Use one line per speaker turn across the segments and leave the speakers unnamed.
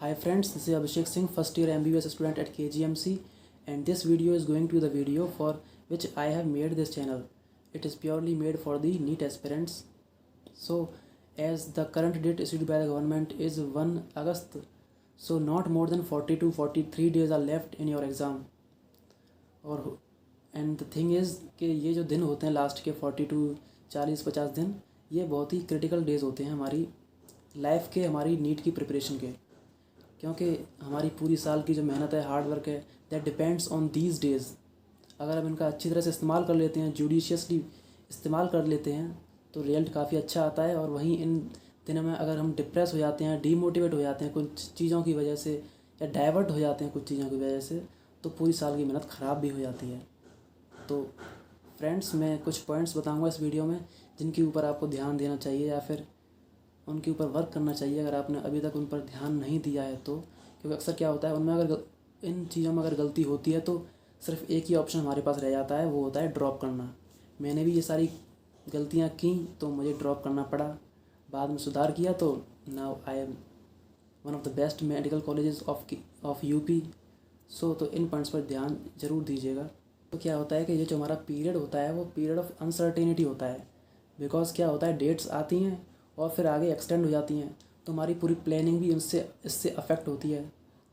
Hi friends, this is Abhishek Singh, first year MBBS student at KGMC, and this video is going to the video for which I have made this channel. It is purely made for the NEET aspirants. So as the current date issued by the government is 1 August, so not more than 40 to 43 days are left in your exam. और and the thing is कि ये जो दिन होते हैं last के 40 to 40-50 दिन, ये बहुत ही क्रिटिकल डेज़ होते हैं हमारी लाइफ के, हमारी नीट की प्रिपरेशन के, क्योंकि हमारी पूरी साल की जो मेहनत है, हार्ड वर्क है, that depends on these days. अगर हम इनका अच्छी तरह से इस्तेमाल कर लेते हैं, जुडिशियसली इस्तेमाल कर लेते हैं, तो रिजल्ट काफ़ी अच्छा आता है। और वहीं इन दिनों में अगर हम डिप्रेस हो जाते हैं, डीमोटिवेट हो जाते हैं कुछ चीज़ों की वजह से, या डाइवर्ट हो जाते हैं कुछ चीज़ों की वजह से, तो पूरी साल की मेहनत ख़राब भी हो जाती है। तो फ्रेंड्स, मैं कुछ पॉइंट्स बताऊंगा इस वीडियो में जिनके ऊपर आपको ध्यान देना चाहिए या फिर उनके ऊपर वर्क करना चाहिए अगर आपने अभी तक उन पर ध्यान नहीं दिया है तो। क्योंकि अक्सर क्या होता है, उनमें अगर इन चीज़ों में अगर गलती होती है तो सिर्फ एक ही ऑप्शन हमारे पास रह जाता है, वो होता है ड्रॉप करना। मैंने भी ये सारी गलतियाँ की तो मुझे ड्रॉप करना पड़ा, बाद में सुधार किया, तो now I am one of the best medical colleges of UP. So तो इन पॉइंट्स पर ध्यान ज़रूर दीजिएगा। तो क्या होता है कि ये जो हमारा पीरियड होता है वो पीरियड ऑफ अनसर्टेनिटी होता है। बिकॉज क्या होता है, डेट्स आती हैं और फिर आगे एक्सटेंड हो जाती हैं, तो हमारी पूरी प्लानिंग भी इससे अफेक्ट होती है।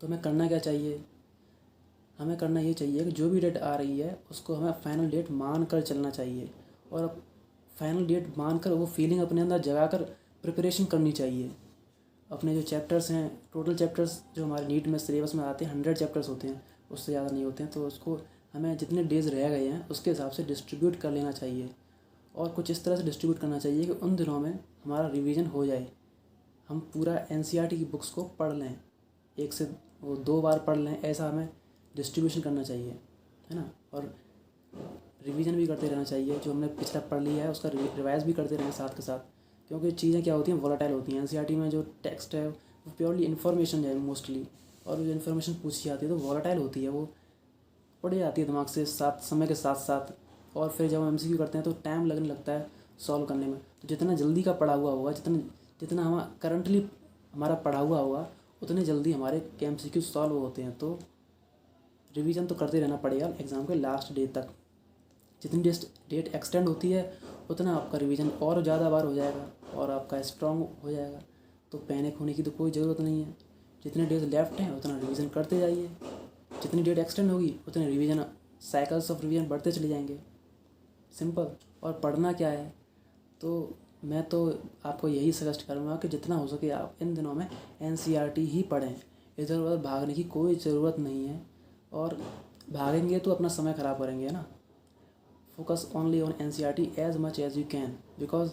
तो हमें करना क्या चाहिए, हमें करना ये चाहिए कि जो भी डेट आ रही है उसको हमें फाइनल डेट मान कर चलना चाहिए, और फाइनल डेट मान कर वो फीलिंग अपने अंदर जगा कर प्रिपरेशन करनी चाहिए। अपने जो चैप्टर्स हैं, टोटल चैप्टर्स जो हमारे नीट में सिलेबस में आते हैं 100 चैप्टर्स होते हैं, उससे ज़्यादा नहीं होते हैं। तो उसको हमें जितने डेज़ रह गए हैं उसके हिसाब से डिस्ट्रीब्यूट कर लेना चाहिए, और कुछ इस तरह से डिस्ट्रीब्यूट करना चाहिए कि उन दिनों में हमारा रिवीजन हो जाए। हम पूरा एनसीईआरटी की बुक्स को पढ़ लें, एक से वो 2 बार पढ़ लें, ऐसा हमें डिस्ट्रीब्यूशन करना चाहिए, है ना। और रिवीजन भी करते रहना चाहिए, जो हमने पिछला पढ़ लिया है उसका रिवाइज भी करते रहें साथ के साथ। क्योंकि चीज़ें क्या होती हैं, वोलेटाइल होती हैं। एनसीईआरटी में जो टेक्स्ट है वो प्योरली इन्फॉर्मेशन है मोस्टली, और जो इन्फॉर्मेशन पूछी जाती है तो वोलेटाइल होती है, वो पड़ जाती है दिमाग से साथ समय के साथ साथ। और फिर जब हम एमसीक्यू करते हैं तो टाइम लगने लगता है सॉल्व करने में। तो जितना जल्दी का पढ़ा हुआ होगा, जितना हम करंटली हमारा पढ़ा हुआ होगा, उतने जल्दी हमारे एमसीक्यू सॉल्व होते हैं। तो रिवीजन तो करते रहना पड़ेगा एग्ज़ाम के लास्ट डे तक। जितनी डेट एक्सटेंड होती है उतना आपका रिवीजन और ज़्यादा बार हो जाएगा और आपका स्ट्रॉन्ग हो जाएगा। तो पैनिक होने की तो कोई ज़रूरत नहीं है। जितने डेज लेफ्ट हैं उतना रिवीजन करते जाइए, जितनी डेट एक्सटेंड होगी उतने रिवीजन, साइकिल्स ऑफ रिवीजन बढ़ते चले जाएंगे। सिंपल। और पढ़ना क्या है, तो मैं तो आपको यही सजेस्ट करूँगा कि जितना हो सके आप इन दिनों में एनसीईआरटी ही पढ़ें। इधर उधर भागने की कोई ज़रूरत नहीं है, और भागेंगे तो अपना समय ख़राब करेंगे, है ना। Focus only on NCERT as much as you can. Because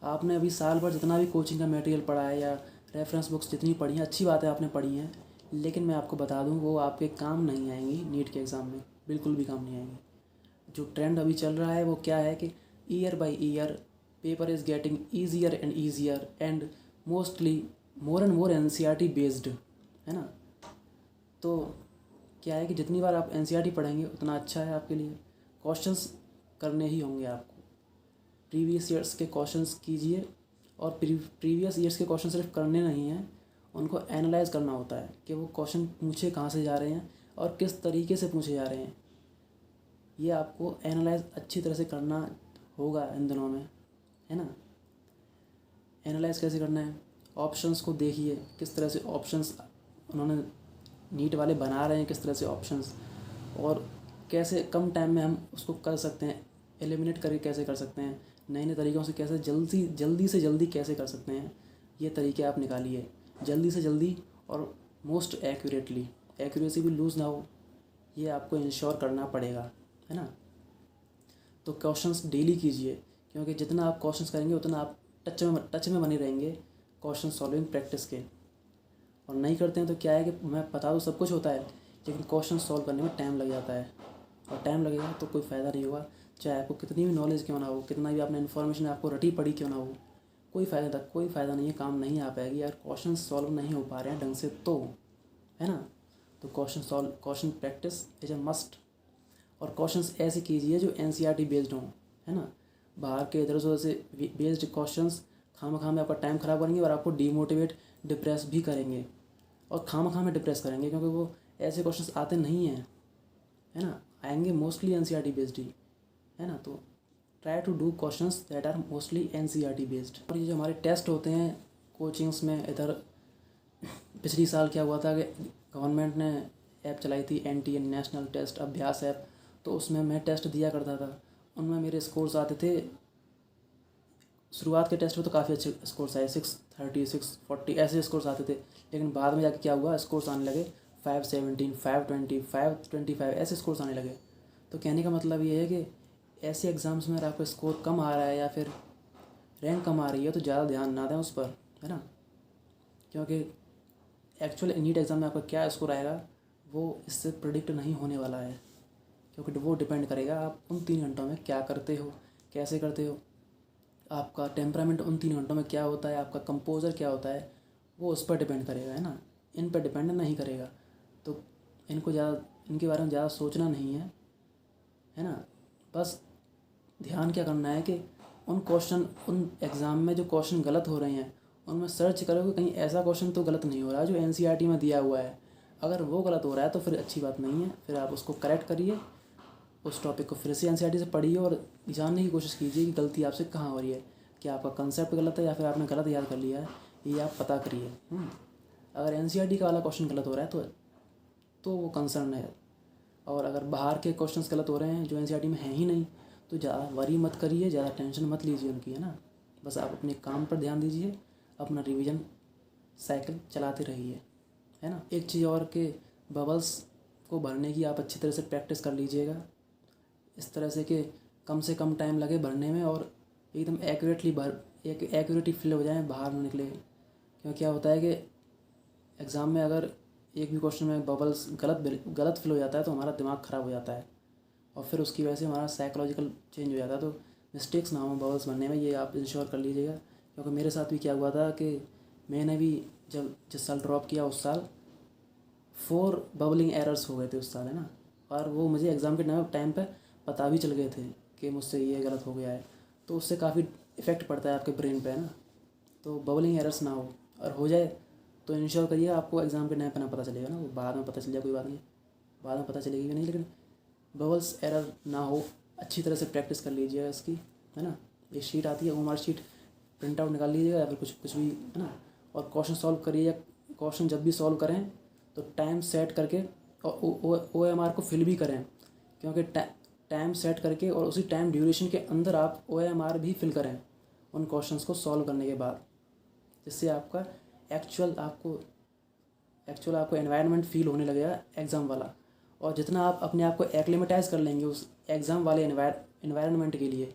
आपने अभी साल भर जितना भी कोचिंग का मटेरियल पढ़ा है या रेफरेंस बुक्स जितनी पढ़ी हैं, अच्छी बात है आपने पढ़ी हैं, लेकिन मैं आपको बता दूं वो आपके काम नहीं आएंगी नीट के एग्ज़ाम में, बिल्कुल भी काम नहीं आएंगी। जो ट्रेंड अभी चल रहा है वो क्या है कि year by year paper is getting easier and mostly more and more NCERT based, है ना। तो क्या है कि जितनी बार आप एनसीईआरटी पढ़ेंगे उतना अच्छा है आपके लिए। क्वेश्चंस करने ही होंगे आपको, प्रीवियस ईयर्स के क्वेश्चंस कीजिए। और प्रीवियस ईयर्स के क्वेश्चन सिर्फ करने नहीं हैं, उनको एनालाइज करना होता है कि वो क्वेश्चन पूछे कहाँ से जा रहे हैं और किस तरीके से पूछे जा रहे हैं। ये आपको एनालाइज अच्छी तरह से करना होगा इन दिनों में, है ना। एनालाइज कैसे करना है, ऑप्शंस को देखिए, किस तरह से ऑप्शंस उन्होंने नीट वाले बना रहे हैं, किस तरह से ऑप्शंस, और कैसे कम टाइम में हम उसको कर सकते हैं, एलिमिनेट करके कैसे कर सकते हैं, नए नए तरीक़ों से कैसे जल्दी से जल्दी कैसे कर सकते हैं। ये तरीके आप निकालिए जल्दी से जल्दी और मोस्ट एक्यूरेटली। एक्यूरेसी भी लूज़ ना हो, ये आपको इंश्योर करना पड़ेगा, है ना। तो क्वेश्चंस डेली कीजिए, क्योंकि जितना आप क्वेश्चंस करेंगे उतना आप टच में बने रहेंगे क्वेश्चन सॉल्विंग प्रैक्टिस के। और नहीं करते हैं तो क्या है कि मैं बता दूँ सब कुछ होता है, लेकिन क्वेश्चन सॉल्व करने में टाइम लग जाता है, और टाइम लगेगा तो कोई फ़ायदा नहीं होगा। चाहे आपको कितनी भी नॉलेज क्यों ना हो, कितना भी आपने इन्फॉर्मेशन आपको रटी पड़ी क्यों ना हो, कोई फ़ायदा नहीं है, काम नहीं आ पाएगी यार। क्वेश्चन सॉल्व नहीं हो पा रहे हैं ढंग से तो, है ना। तो question practice is a must. और क्वेश्चंस ऐसे कीजिए जो एनसीईआरटी बेस्ड हों, है ना। बाहर के इधर उधर से बेस्ड क्वेश्चंस खामखा में आपका टाइम ख़राब करेंगे और आपको डिमोटिवेट डिप्रेस भी करेंगे। और खामखा में डिप्रेस करेंगे, क्योंकि वो ऐसे क्वेश्चंस आते नहीं हैं, है ना, आएंगे मोस्टली एनसीईआरटी बेस्ड ही, है ना। तो try to do questions that are mostly NCERT based. और ये जो हमारे टेस्ट होते हैं कोचिंग्स में, इधर पिछली साल क्या हुआ था कि गवर्नमेंट ने ऐप चलाई थी NTA नेशनल टेस्ट अभ्यास ऐप, तो उसमें मैं टेस्ट दिया करता था, उनमें मेरे स्कोर्स आते थे, शुरुआत के टेस्ट में तो काफ़ी अच्छे स्कोर्स आए, 630 640 ऐसे स्कोर्स आते थे, लेकिन बाद में जाके क्या हुआ, स्कोर्स आने लगे 517 520 525 ऐसे स्कोर्स आने लगे। तो कहने का मतलब ये है कि ऐसे एग्ज़ाम्स में अगर आपका स्कोर कम आ रहा है या फिर रैंक कम आ रही है तो ज़्यादा ध्यान ना दें उस पर, है ना, क्योंकि एक्चुअल नीट एग्ज़ाम में आपका क्या स्कोर आएगा वो इससे प्रिडिक्ट नहीं होने वाला है, क्योंकि वो डिपेंड करेगा आप उन 3 घंटों में क्या करते हो, कैसे करते हो, आपका टेम्परामेंट उन 3 घंटों में क्या होता है, आपका कंपोजर क्या होता है, वो उस पर डिपेंड करेगा, है ना, इन पर डिपेंड नहीं करेगा। तो इनके बारे में ज़्यादा सोचना नहीं है ना, बस ध्यान क्या करना है कि उन एग्ज़ाम में जो क्वेश्चन गलत हो रहे हैं उनमें सर्च करो कि कहीं ऐसा क्वेश्चन तो गलत नहीं हो रहा है जो NCERT में दिया हुआ है। अगर वो गलत हो रहा है तो फिर अच्छी बात नहीं है, फिर आप उसको करेक्ट करिए, उस टॉपिक को फिर से NCERT से पढ़िए और जानने की कोशिश कीजिए कि गलती आपसे कहाँ हो रही है, क्या आपका कंसेप्ट गलत है या फिर आपने गलत याद कर लिया है, ये आप पता करिए। अगर NCERT का वाला क्वेश्चन गलत हो रहा है तो वो कंसर्न है, और अगर बाहर के क्वेश्चंस गलत हो रहे हैं जो NCERT में हैं ही नहीं तो ज़्यादा वरी मत करिए, ज़्यादा टेंशन मत लीजिए उनकी, है ना, बस आप अपने काम पर ध्यान दीजिए, अपना रिवीजन साइकिल चलाते रहिए, है ना। एक चीज़ और कि बबल्स को भरने की आप अच्छी तरह से प्रैक्टिस कर लीजिएगा, इस तरह से कम टाइम लगे भरने में और एकदम एक्यूरेटली फिल हो जाए, बाहर ना निकले। क्योंकि क्या होता है कि एग्ज़ाम में अगर एक भी क्वेश्चन में बबल्स गलत फिल हो जाता है तो हमारा दिमाग ख़राब हो जाता है और फिर उसकी वजह से हमारा साइकोलॉजिकल चेंज हो जाता है। तो मिस्टेक्स ना हो बबल्स भरने में, ये आप इंश्योर कर लीजिएगा। क्योंकि मेरे साथ भी क्या हुआ था कि मैंने भी जिस साल ड्रॉप किया उस साल 4 बबलिंग एरर्स हो गए थे उस साल, है ना, और वो मुझे एग्ज़ाम के टाइम पे पता भी चल गए थे कि मुझसे ये गलत हो गया है, तो उससे काफ़ी इफ़ेक्ट पड़ता है आपके ब्रेन पे, है ना। तो बबलिंग एरर्स ना हो जाए तो इंश्योर करिए आपको एग्ज़ाम के टाइम पे ना पता चलेगा ना, वो बाद में पता चल जाए कोई बात नहीं, बाद में पता चलेगी नहीं, लेकिन बबल्स एरर ना हो, अच्छी तरह से प्रैक्टिस कर लीजिएगा इसकी, है ना। एक शीट आती है OMR शीट, प्रिंट आउट निकाल लीजिएगा या फिर कुछ भी, है ना, और क्वेश्चन सॉल्व करिए, या क्वेश्चन जब भी सॉल्व करें तो टाइम सेट करके और OMR को फिल भी करें, क्योंकि टाइम सेट करके और उसी टाइम ड्यूरेशन के अंदर आप OMR भी फिल करें उन क्वेश्चंस को सॉल्व करने के बाद, जिससे आपका एक्चुअल आपको एनवायरनमेंट फील होने लगेगा एग्ज़ाम वाला। और जितना आप अपने आप को एक्लेमेटाइज कर लेंगे उस एग्ज़ाम वाले एनवायरनमेंट के लिए,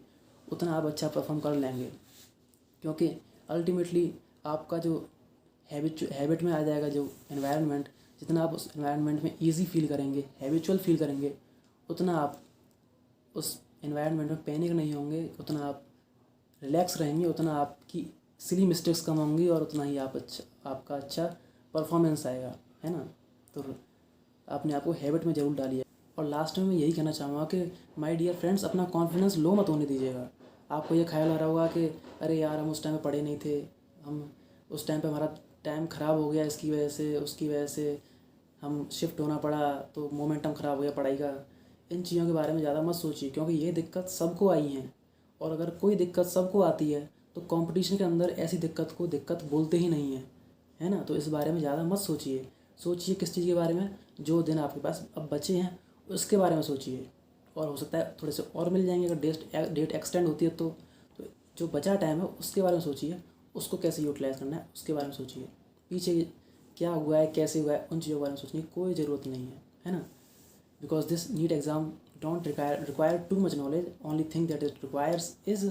उतना आप अच्छा परफॉर्म कर लेंगे, क्योंकि अल्टीमेटली आपका जो हैबिट में आ जाएगा जो एनवायरनमेंट, जितना आप उस एनवायरनमेंट में ईजी फील करेंगे, हैबिचुअल फील करेंगे, उतना आप उस एनवायरनमेंट में पैनिक नहीं होंगे, उतना आप रिलैक्स रहेंगे, उतना आपकी सिली मिस्टेक्स कम होंगी और उतना ही आपका अच्छा परफॉर्मेंस आएगा, है ना। तो अपने आप को हैबिट में ज़रूर डालिए। और लास्ट में मैं यही कहना चाहूँगा कि माय डियर फ्रेंड्स, अपना कॉन्फिडेंस लो मत होने दीजिएगा। आपको ये ख्याल हो रहा होगा कि अरे यार हम उस टाइम पे पढ़े नहीं थे, हम उस टाइम पे हमारा टाइम ख़राब हो गया, इसकी वजह से उसकी वजह से हम शिफ्ट होना पड़ा, तो मोमेंटम ख़राब हो गया पढ़ाई का। इन चीज़ों के बारे में ज़्यादा मत सोचिए, क्योंकि ये दिक्कत सबको आई हैं, और अगर कोई दिक्कत सबको आती है तो कंपटीशन के अंदर ऐसी दिक्कत को दिक्कत बोलते ही नहीं है, है ना। तो इस बारे में ज़्यादा मत सोचिए। सोचिए किस चीज़ के बारे में, जो दिन आपके पास अब बचे हैं उसके बारे में सोचिए, और हो सकता है थोड़े से और मिल जाएंगे अगर डेट एक्सटेंड होती है तो जो बचा टाइम है उसके बारे में सोचिए, उसको कैसे यूटिलाइज़ करना है उसके बारे में सोचिए। पीछे क्या हुआ है, कैसे हुआ है, उन चीज़ों के बारे में सोचने की कोई ज़रूरत नहीं है ना। Because this NEET exam don't require too much knowledge. Only thing that it requires is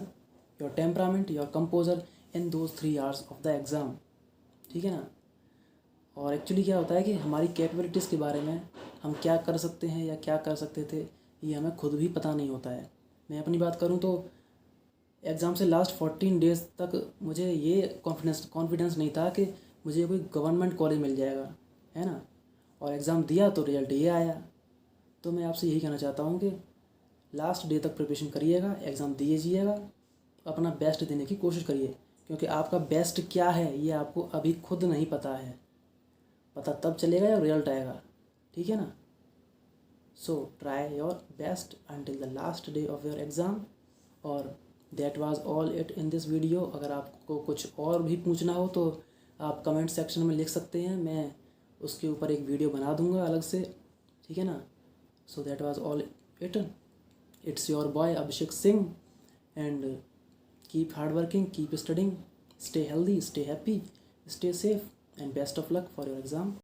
your temperament, your composure in those 3 hours of the exam, ठीक है ना। और एक्चुअली क्या होता है कि हमारी कैपेबिलिटीज़ के बारे में, हम क्या कर सकते हैं या क्या कर सकते थे, ये हमें खुद भी पता नहीं होता है। मैं अपनी बात करूँ तो एग्ज़ाम से लास्ट 14 डेज़ तक मुझे ये कॉन्फिडेंस नहीं था कि मुझे कोई गवर्नमेंट कॉलेज मिल जाएगा, है ना। और एग्ज़ाम दिया तो रिजल्ट ये आया। तो मैं आपसे यही कहना चाहता हूँ कि लास्ट डे तक प्रिपरेशन करिएगा, एग्ज़ाम दीजिएगा, अपना बेस्ट देने की कोशिश करिए, क्योंकि आपका बेस्ट क्या है ये आपको अभी खुद नहीं पता है। पता तब चलेगा जब रिजल्ट आएगा, ठीक है ना। So try your best until the last day of your exam. और that was all it in this video. अगर आपको कुछ और भी पूछना हो तो आप कमेंट सेक्शन में लिख सकते हैं, मैं उसके ऊपर एक वीडियो बना दूंगा अलग से, ठीक है ना। So that was all it. It's your boy Abhishek Singh and keep hard working, keep studying, stay healthy, stay happy, stay safe, and best of luck for your exam.